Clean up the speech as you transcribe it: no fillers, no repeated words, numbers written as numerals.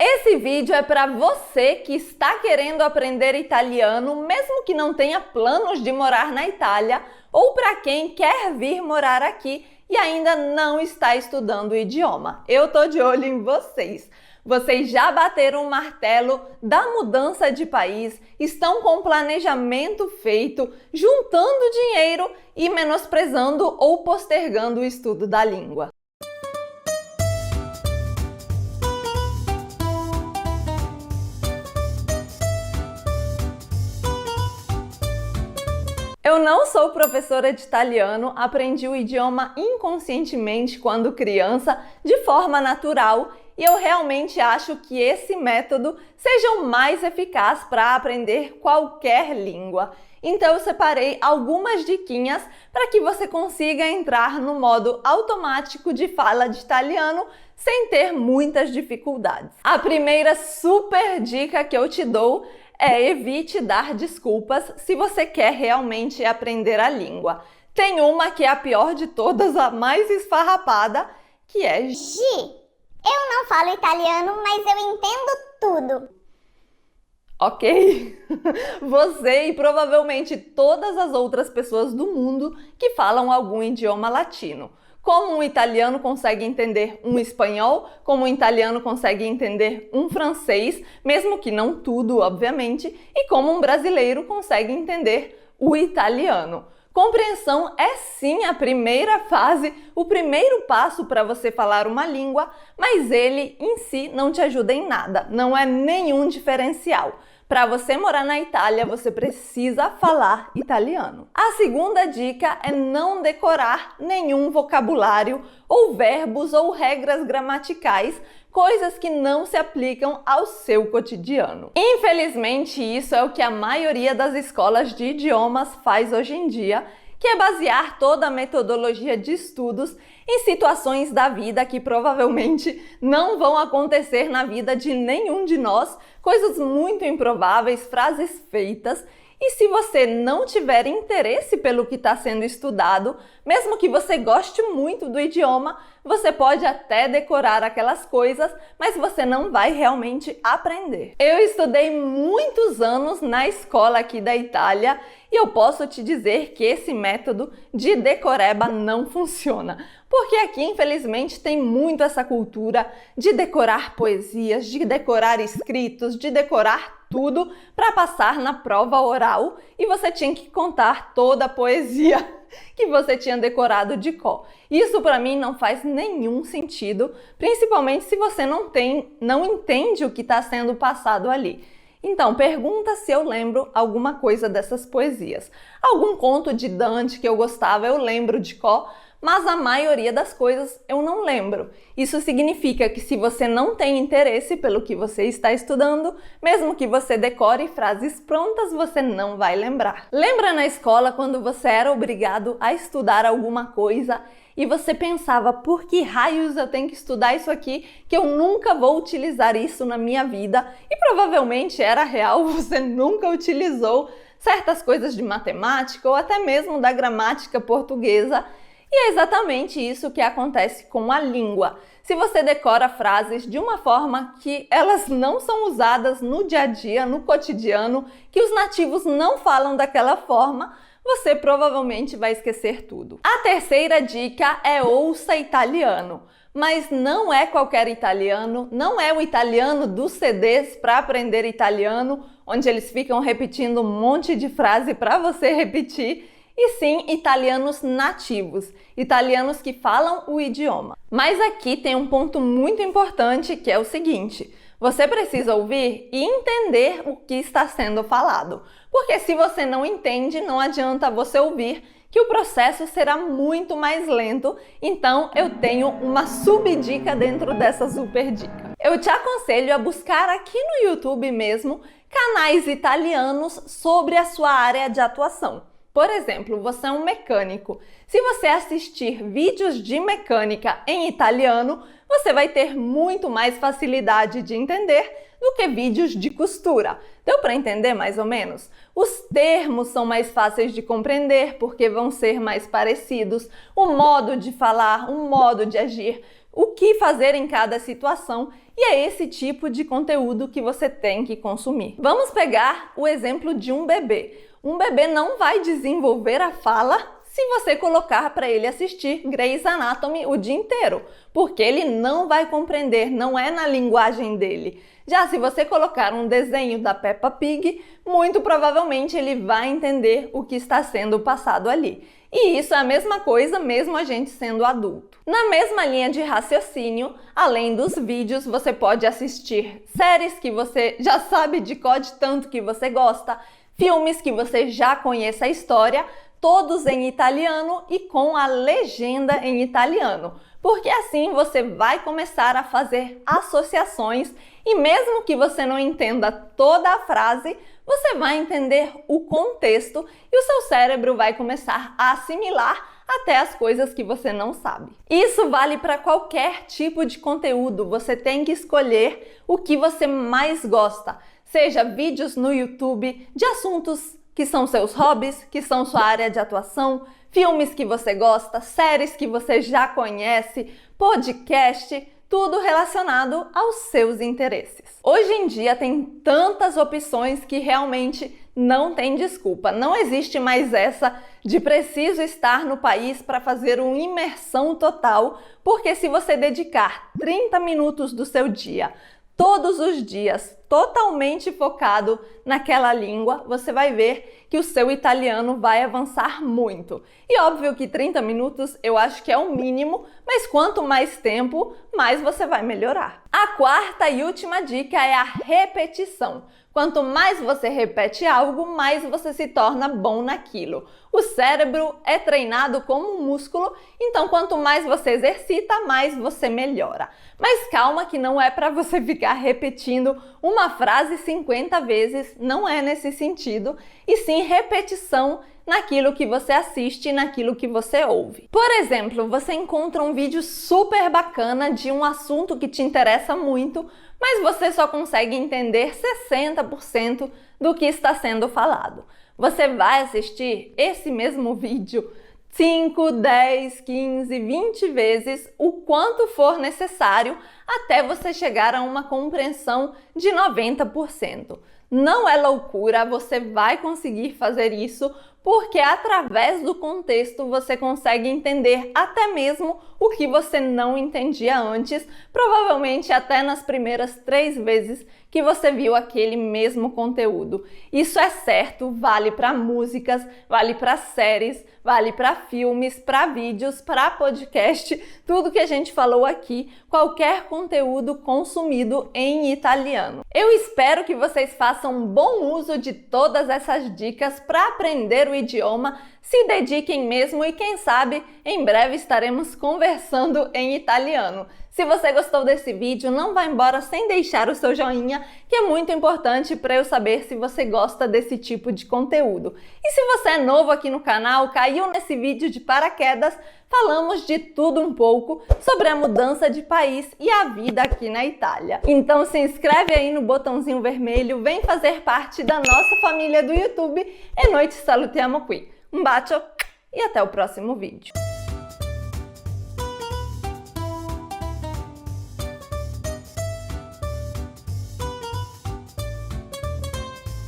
Esse vídeo é para você que está querendo aprender italiano, mesmo que não tenha planos de morar na Itália, ou para quem quer vir morar aqui e ainda não está estudando o idioma. Eu tô de olho em vocês. Vocês já bateram o martelo da mudança de país, estão com o planejamento feito, juntando dinheiro e menosprezando ou postergando o estudo da língua. Eu não sou professora de italiano, aprendi o idioma inconscientemente quando criança, de forma natural, e eu realmente acho que esse método seja o mais eficaz para aprender qualquer língua. Então eu separei algumas diquinhas para que você consiga entrar no modo automático de fala de italiano sem ter muitas dificuldades. A primeira super dica que eu te dou é evite dar desculpas se você quer realmente aprender a língua. Tem uma que é a pior de todas, a mais esfarrapada, que é Gi, eu não falo italiano, mas eu entendo tudo. Ok? Você e provavelmente todas as outras pessoas do mundo que falam algum idioma latino. Como um italiano consegue entender um espanhol, como um italiano consegue entender um francês, mesmo que não tudo, obviamente, e como um brasileiro consegue entender o italiano. Compreensão é sim a primeira fase, o primeiro passo para você falar uma língua, mas ele em si não te ajuda em nada, não é nenhum diferencial. Para você morar na Itália, você precisa falar italiano. A segunda dica é não decorar nenhum vocabulário ou verbos ou regras gramaticais, coisas que não se aplicam ao seu cotidiano. Infelizmente, isso é o que a maioria das escolas de idiomas faz hoje em dia, que é basear toda a metodologia de estudos em situações da vida que provavelmente não vão acontecer na vida de nenhum de nós, coisas muito improváveis, frases feitas. E se você não tiver interesse pelo que está sendo estudado, mesmo que você goste muito do idioma, você pode até decorar aquelas coisas, mas você não vai realmente aprender. Eu estudei muitos anos na escola aqui da Itália e eu posso te dizer que esse método de decoreba não funciona. Porque aqui, infelizmente, tem muito essa cultura de decorar poesias, de decorar escritos, de decorar tudo para passar na prova oral e você tinha que contar toda a poesia que você tinha decorado de cor. Isso para mim não faz nenhum sentido, principalmente se você não entende o que está sendo passado ali. Então, pergunta se eu lembro alguma coisa dessas poesias. Algum conto de Dante que eu gostava, eu lembro de cor, mas a maioria das coisas eu não lembro. Isso significa que se você não tem interesse pelo que você está estudando, mesmo que você decore frases prontas, você não vai lembrar. Lembra na escola quando você era obrigado a estudar alguma coisa e você pensava, por que raios eu tenho que estudar isso aqui, que eu nunca vou utilizar isso na minha vida? E provavelmente era real, você nunca utilizou certas coisas de matemática ou até mesmo da gramática portuguesa. E é exatamente isso que acontece com a língua. Se você decora frases de uma forma que elas não são usadas no dia a dia, no cotidiano, que os nativos não falam daquela forma, você provavelmente vai esquecer tudo. A terceira dica é ouça italiano. Mas não é qualquer italiano, não é o italiano dos CDs para aprender italiano, onde eles ficam repetindo um monte de frase para você repetir, e sim italianos nativos, italianos que falam o idioma. Mas aqui tem um ponto muito importante que é o seguinte: você precisa ouvir e entender o que está sendo falado, porque se você não entende, não adianta você ouvir, que o processo será muito mais lento. Então eu tenho uma subdica dentro dessa super dica. Eu te aconselho a buscar aqui no YouTube mesmo canais italianos sobre a sua área de atuação. Por exemplo, você é um mecânico. Se você assistir vídeos de mecânica em italiano, você vai ter muito mais facilidade de entender do que vídeos de costura. Deu para entender mais ou menos? Os termos são mais fáceis de compreender porque vão ser mais parecidos. O modo de falar, o modo de agir o que fazer em cada situação, e é esse tipo de conteúdo que você tem que consumir. Vamos pegar o exemplo de um bebê. Um bebê não vai desenvolver a fala se você colocar para ele assistir Grey's Anatomy o dia inteiro, porque ele não vai compreender, não é na linguagem dele. Já se você colocar um desenho da Peppa Pig, muito provavelmente ele vai entender o que está sendo passado ali. E isso é a mesma coisa mesmo a gente sendo adulto. Na mesma linha de raciocínio, além dos vídeos, você pode assistir séries que você já sabe de cor de tanto que você gosta, filmes que você já conhece a história, todos em italiano e com a legenda em italiano, porque assim você vai começar a fazer associações e mesmo que você não entenda toda a frase, você vai entender o contexto e o seu cérebro vai começar a assimilar até as coisas que você não sabe. Isso vale para qualquer tipo de conteúdo, você tem que escolher o que você mais gosta, seja vídeos no YouTube de assuntos que são seus hobbies, que são sua área de atuação, filmes que você gosta, séries que você já conhece, podcast, tudo relacionado aos seus interesses. Hoje em dia tem tantas opções que realmente não tem desculpa. Não existe mais essa de preciso estar no país para fazer uma imersão total, porque se você dedicar 30 minutos do seu dia, todos os dias, totalmente focado naquela língua, você vai ver que o seu italiano vai avançar muito. E óbvio que 30 minutos eu acho que é o mínimo, mas quanto mais tempo, mais você vai melhorar. A quarta e última dica é a repetição. Quanto mais você repete algo, mais você se torna bom naquilo. O cérebro é treinado como um músculo, então quanto mais você exercita, mais você melhora. Mas calma que não é para você ficar repetindo uma frase 50 vezes, não é nesse sentido, e sim repetição naquilo que você assiste e naquilo que você ouve. Por exemplo, você encontra um vídeo super bacana de um assunto que te interessa muito, mas você só consegue entender 60% do que está sendo falado. Você vai assistir esse mesmo vídeo 5, 10, 15, 20 vezes, o quanto for necessário, até você chegar a uma compreensão de 90%. Não é loucura, você vai conseguir fazer isso, porque através do contexto você consegue entender até mesmo o que você não entendia antes, provavelmente até nas primeiras 3 vezes que você viu aquele mesmo conteúdo. Isso é certo, vale para músicas, vale para séries, vale para filmes, para vídeos, para podcast, tudo que a gente falou aqui, qualquer conteúdo consumido em italiano. Eu espero que vocês façam um bom uso de todas essas dicas para aprender o idioma, se dediquem mesmo e quem sabe em breve estaremos conversando em italiano. Se você gostou desse vídeo, não vá embora sem deixar o seu joinha, que é muito importante para eu saber se você gosta desse tipo de conteúdo. E se você é novo aqui no canal, caiu nesse vídeo de paraquedas, falamos de tudo um pouco sobre a mudança de país e a vida aqui na Itália. Então se inscreve aí no botãozinho vermelho, vem fazer parte da nossa família do YouTube e noi ci salutiamo qui. Um bacio e até o próximo vídeo.